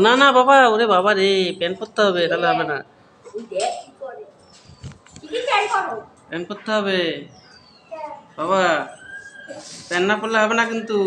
না না বাবা, ওরে বাবা রে, প্যান করতে হবে, তাহলে হবে না। প্যান করতে হবে বাবা, প্যান না করলে হবে না কিন্তু।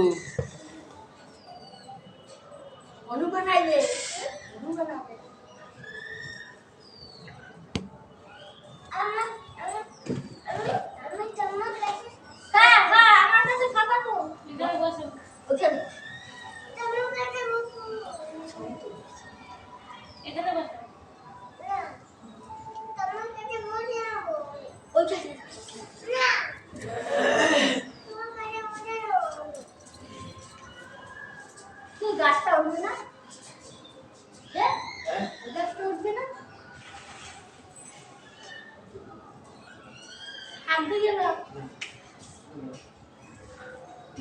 গাছটা উঠবে না, গাছটা উঠবে না, হাত দিয়ে দাও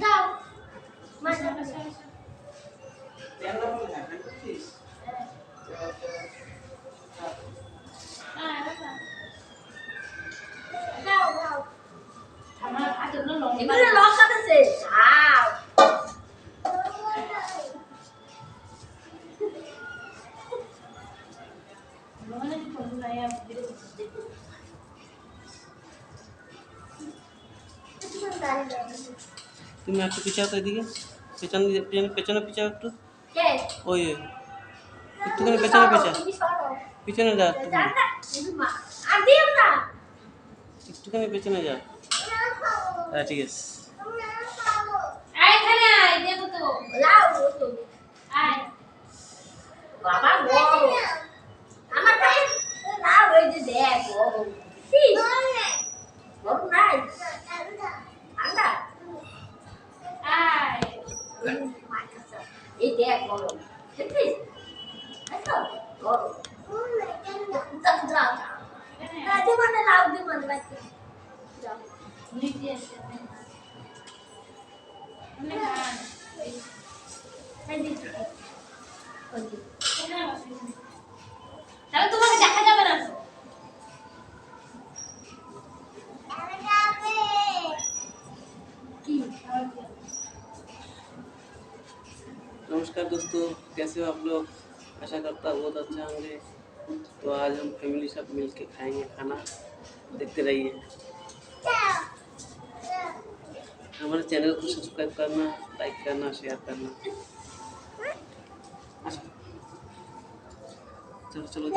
দাও মাথা দাও দাও আমার হাতগুলো লম্বা, এগুলো লম্বা আছে। দাও তুমি একটু পিছাও তো এদিকে, পেছনে পেছনে পিছাও একটু, ওই একটুখানি পেছনে পিছনে যা, একটুখানি পেছনে যা। হ্যাঁ ঠিক আছে। তাহলে তোমাকে দেখা যাবে না। नमस्कार दोस्तों, कैसे हो आप लोग? आशा करता बहुत अच्छा होंगे। तो आज हम फैमिली सब मिल के खाएंगे खाना, देखते रहिए। हमारे चैनल को सब्सक्राइब करना, लाइक करना, शेयर करना। चलो चलो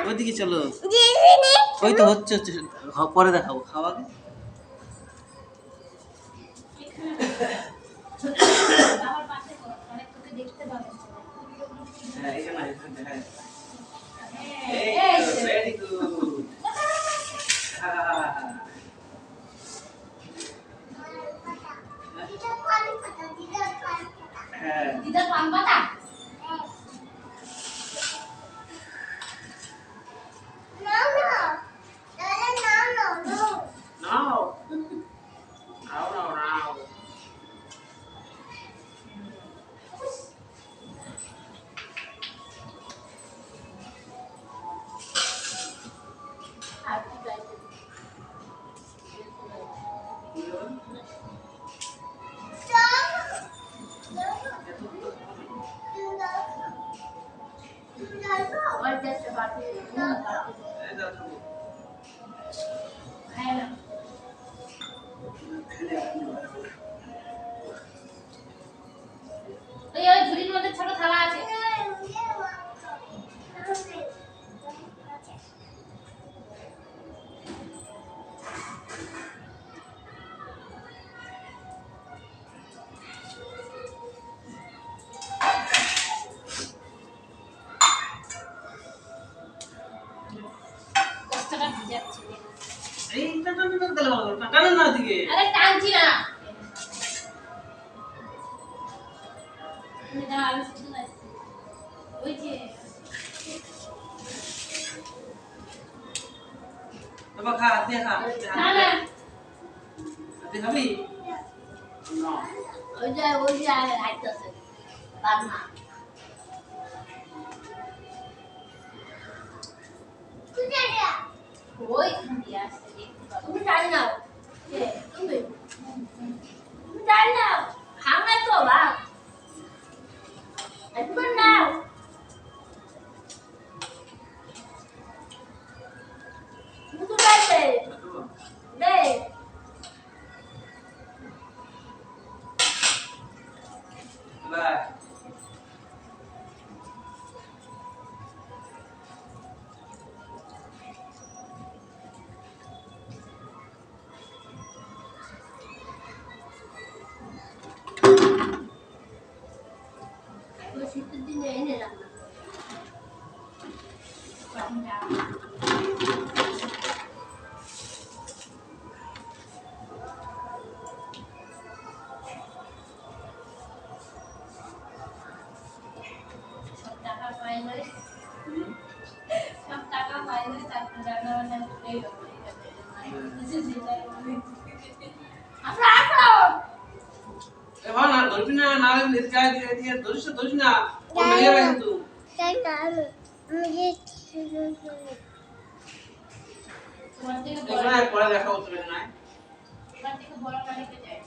ওইদিকে চলো, ওই তো হচ্ছে হচ্ছে, পরে দেখাবো, খাওয়া আগে। Very good. দিদা পান পাতা ঝুড়ির মধ্যে ছোট থালা আছে। টানা না দিকে, আরে টানছি না। তুমি দাও আমি শুনতে পাচ্ছি ওই যে বাবা খা হাত দিয়ে খা না না তুই খাবি না ওই যে আইতাছে বাগনা ওই খান্তি আসছে দেখতে পাবো তুমি জানি না তুমি জানি না খাওয়া তো বা একবার নাও মুখে যাইতে দে বাই ওই শীতের দিনে এনে রাখলাম সব টাকা পাইলে তারপরে রান্না বান্না করে আমরা আসো এ ভাই না ধরবি না না নির্গায় দিয়ে দিয়ে ধরিস না ও মেরে যাবে কিন্তু তোমার থেকে এখানে পরে দেখা হচ্ছে না বড় গাড়িতে যায়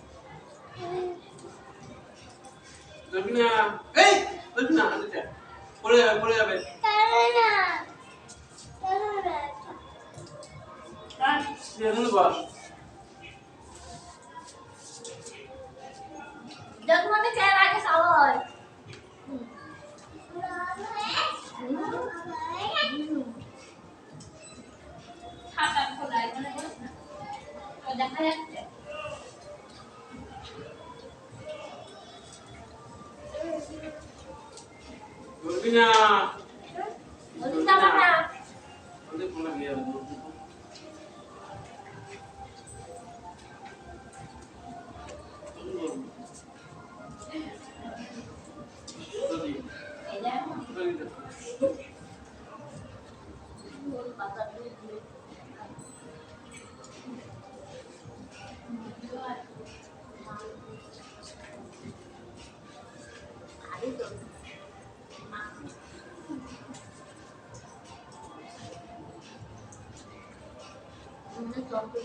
ধরবি না এই ধরবি না আচ্ছা পড়ে যাবে এখানে বস জগমতে চেয়ার আগে সবাই খাতা খোলা এখানে বস না তো দেখা যাচ্ছে ধরবি না ওদিন যাবা না ওদের কোন বিয়ে হবে এই দেখো ওর পাতা দিয়ে দিয়ে আরে তো মনে চলবে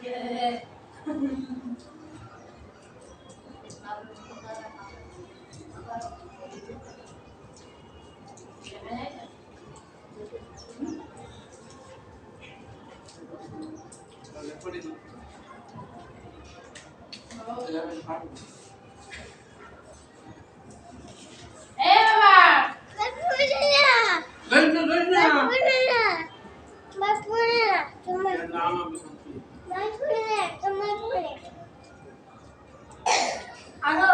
Eh, Mama! Ano?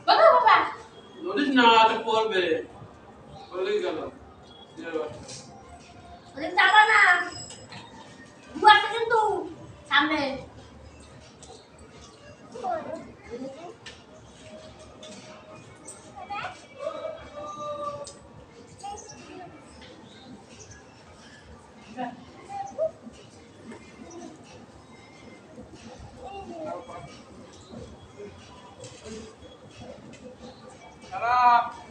Baga, Papa! Notice না তো পড়বে পড়লেই গেল ওদিন যাবা না বুয়াতে কিন্তু সামনে খারাপ